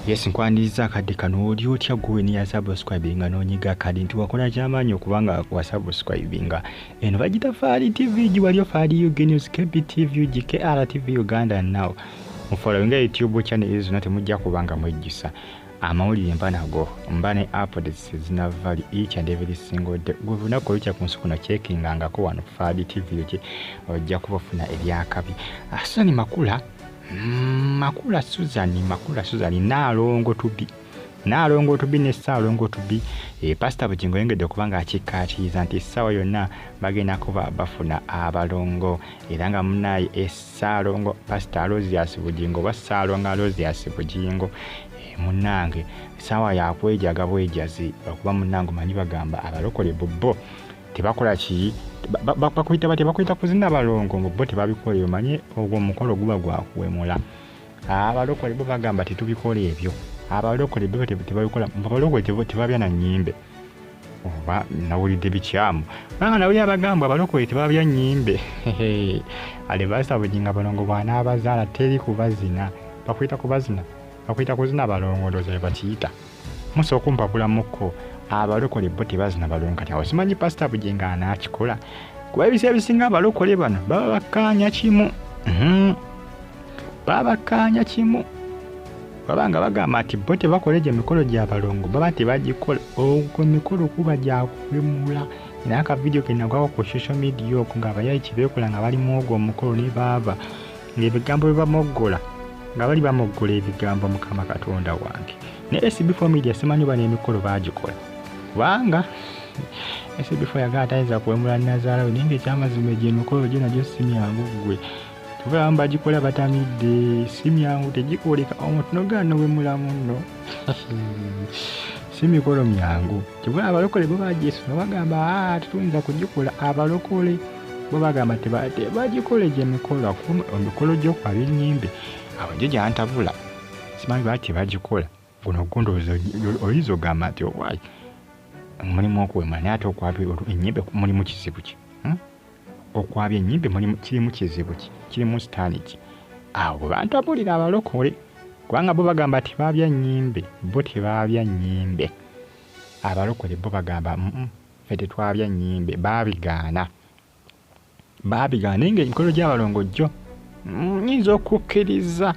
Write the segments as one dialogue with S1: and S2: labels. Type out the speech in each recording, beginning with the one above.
S1: Yes, nkwandiza kadi kano oli otya gwe ni subscribinga n'onyiga kadi nti wakola ky'amaanyi okubanga wa subscribinga. Eno bagita Faali TV giwali Faali UG News KBTV UGKR TV Uganda now. Mufollowinga YouTube channel izo nate mujja kubanga mwejjisa. Amawulire mpanago mbane updates zinavali each and every single day. Guvuna ko licha kunsuku na checkinganga ko wano Faali TV UG ojja kubafuna ebyakabi. Asani Makula Suzan Nalongo to be ne Salongo to be Pastor Bugingo yengedde okubanga akikkaatiriza nti essaawa yonna bagenda kuba bafuna Abalongo era nga munnaye Essalongo Pastor Alozias Bugingo Salongo Alozias Bugingo munnange essaawa yakwejaga bwejazi okuba munnange manyi bagamba abalokole bobbo tebakola ki bakwita kuzina Abalongo ngo bo tebabikola omanye ogwo omukolo guba gwakuwemula abalokole bo bagamba tetubikola ebyo abalokole bo tebabikola abalokole tebabya na nnyimbe oba nawulidde bikyamu banga nawulira abagamba abalokole tebabya nnyimbe ale basa Bugingo Abalongo bwana abazaala teri kubazina bakwita kuzina Abalongo ndoze bakiyita muso kumpapula mukko abalokole bo tebazina Abalongo kati awo simanyi Pastor Bugingo anakikola kuba ebisa ebisinga abalokole bano baba bakkaanya kimu babanga bagamba nti bo tebakola gye mikolo gy'Abalongo baba tebagikola ogwo mikolo kuba gyakuwemula era akavidiyo kenagwako ku social media okwo ng'abayayi kibeekola nga bali mu ogwo omukolo ne baava ng'ebigambo bye bamoggola nga bali bamoggola ebigambo Mukama Katonda wange ne SB4 media simanyi bano emikolo baagikola kubanga SB4 yagala tayinza kuwemula Nazaalawe naye ng'ekyamazima egyo emikolo gyo nagyo si myangu ggwe tugamba bagikola batamidde si myangu tegikoleka omuntu nogana wemula munno si mikolo myangu kibwa abalokole bo bagyesoma bagamba tetuyinza kugikola abalokole bo bagamba tebagikole gye emikolo gy'okwaba ennyimbe awo gyo gyantabula simanyi bati bagikola guno gondoza oyinza ogamba nti owaayi mulimu okuwemula naye ate okwabya ennyimbe mulimu kizibu ki okwabya ennyimbe kirimu kizibu ki kirimu sitaani ki awo bantabulira abalokole kubanga bo bagamba tebabya nnyimbe bo tebabya nnyimbe abalokole bo bagamba ffe tetwabya nnyimbe baabigaana naye ng'emikolo gy'Abalongo gyo nyinza okukkiriza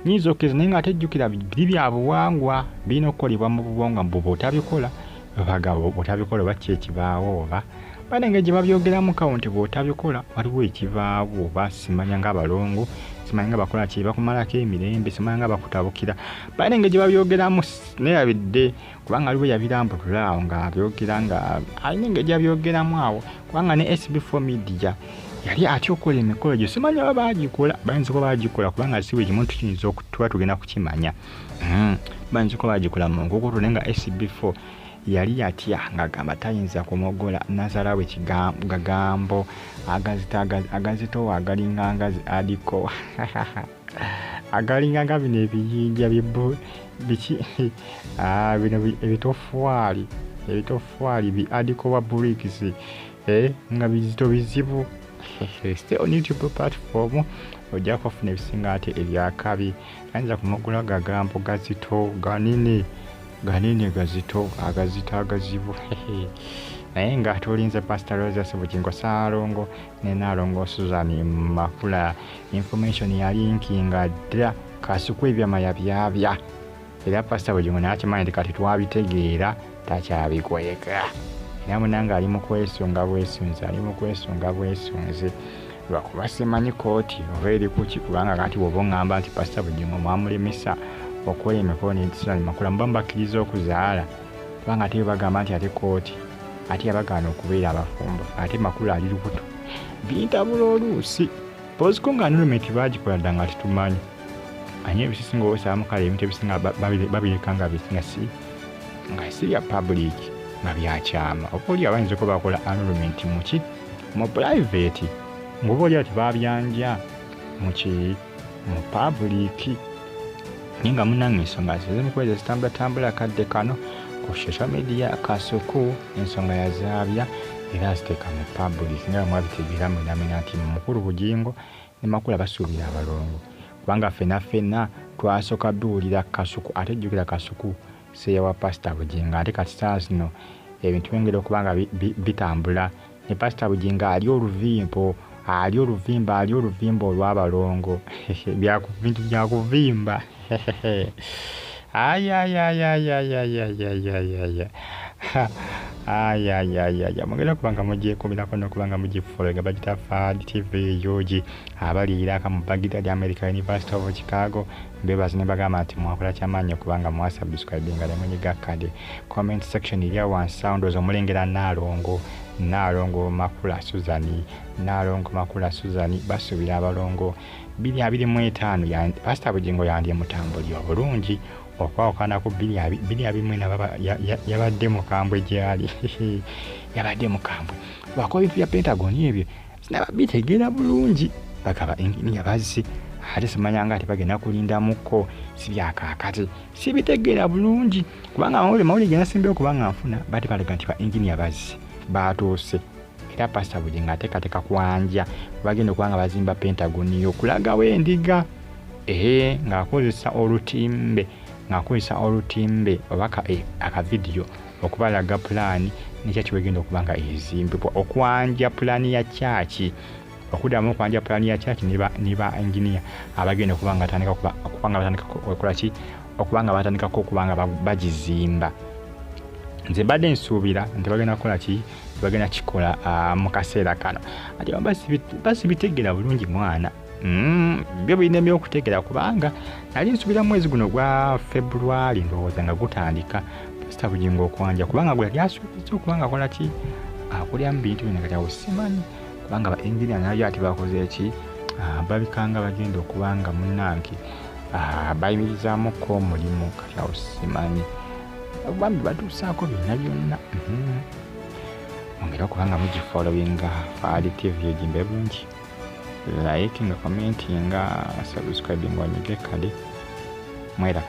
S1: naye nga tejjukira biri bya buwangwa birina okukolebwa mu buwangwa mbu otabikola bagamba otabikola oba ki ekibaawo oba banenge gye babyogeramu kawunti bw'otabikola waliwo ekibaawo oba simanya ng'Abalongo simanya nga bakola ki bakumalako emirembe simanya nga bakutabukira banenge gye babyogeramu neerabidde kubanga aliwo yabirambulula awo ng'abyogera nga alina engeri abyogeramu awo kubanga ne SB4 media yali atya okukola emikolo gyo simanya oba baagikola bayinza kuba baagikola kubanga si buli kimu tuyinza tuba tugenda kukimanya bayinza kuba baagikola mu nkukutu naye nga SB4 yali atya ng'agamba tayinza kumogola Nazaalawe gagambo agazitowa agalinga ngazi adiko agalinga nga bino ebiyinja biki bino ebitofaali bi adiko wa bricks nga bizibu stay on YouTube platform ojja kufuna ebisinga ate ebyakabi ayinza kumogola gagambo gazito ganini gazito agazibu naye nga tulinze Pastor Alozias Bugingo Salongo ne Nalongo Suzan Makula information ya linkinga dda kasuku ebyamaya byabya era Pastor Bugingo nakimanyi nti kati twabitegeera takyabikweka era munanga ali mu kwesunga bwesunze lwakuba simanyi kooti oba eri kuki kubanga kati bw'oba oŋŋamba nti Pastor Bugingo mwamulemesa okukola emikolo n'entisani Makula mbakkiriza okuzaala kubanga ate bagamba nti ate kooti ate yabagaana okubeera abafumbo ate Makula ali lubuto bintabula oluusi poziko nga nulumenti baagikola dda nga tetumanyi anye ebisinga obosaamu kale ebintu ebisinga babireka nga bisinga si bya public nga byakyama oba oli abayinza okuba bakola annulment muki mu private ng'oba oli ati babyanja mu public naye nga munnange ensonga zezimukubeza zitambula kadde kano ku social media kasuku ensonga yazaabya era aziteeka mu public nga mwabitegeera mwinamina nti mukulu Bugingo ne Makula basuubira Abalongo kubanga ffenna twasooka biwulira Kasuku ate jjukira Kasuku seeya wa Pastor Bugingo ate kati saa zino ebintu byongera okuba nga bitambula ne Pastor Bugingo ali oluvimba olw'Abalongo bintu byakuvimba mugenda kubanga mugyekumirako n'okubanga mugifolowinga bagita Fad TV Yogi abaliira mu Baghdad America University of Chicago mbebazi ne bagamba nti mwakola kyamaanyi okubanga mwasubscribinga ne munyiga kade comment section eri wansi sounds omulengera Nalongo Makula Suzan basubira Abalongo 225 Pastor Bugingo yandye mutambuli obulungi okwawukana ku 224 yabadde mukambwe gyali yabadde mukambwe lwako ebintu bya Pentagon ebyo sinababitegeera bulungi bakaba engineer bazzi ate simanyanga ati bagenda kulindamuko si byakaakati sibitegeera bulungi kubanga mawuli gena simbe okubanga nfuna bati balaga nti ba engineer bazzi batuuse era Pastor Bugingo ateekateeka kwanja bagenda okubanga bazimba Pentagon okulagawo endiga ng'akozesa olutimbe obaka akavidiyo okubalaga pulaani nekyaki wegenda okubanga ezimbibwa okwanja pulaani ya kyaki okuddamu okwanja pulaani ya kyaki ne ba engineer abagenda okubanga batandikako okubanga bagizimba nze badde nsuubira nti bagenda kukola ki bagenda kikola mu kaseera kano ati basibitegeera bulungi mwana byo birina ebyokutegeera kubanga nali nsuubira mwezi guno gwa February ndowooza nga gutandika Pastor Bugingo okwanja kubanga gwe yali asuubizza okubanga akola ki akulyamu bintu bino kati awo simanyi kubanga ba engineer nayo ati bakoze ki babikanga bagenda okubanga munnange bayimirizaamuko omulimu kati awo simanyi bambi batuusaako byonna ongera okubanga mugifollowinga Fad TV egimbe bulungi liking, commenting, subscribing on your kade mwera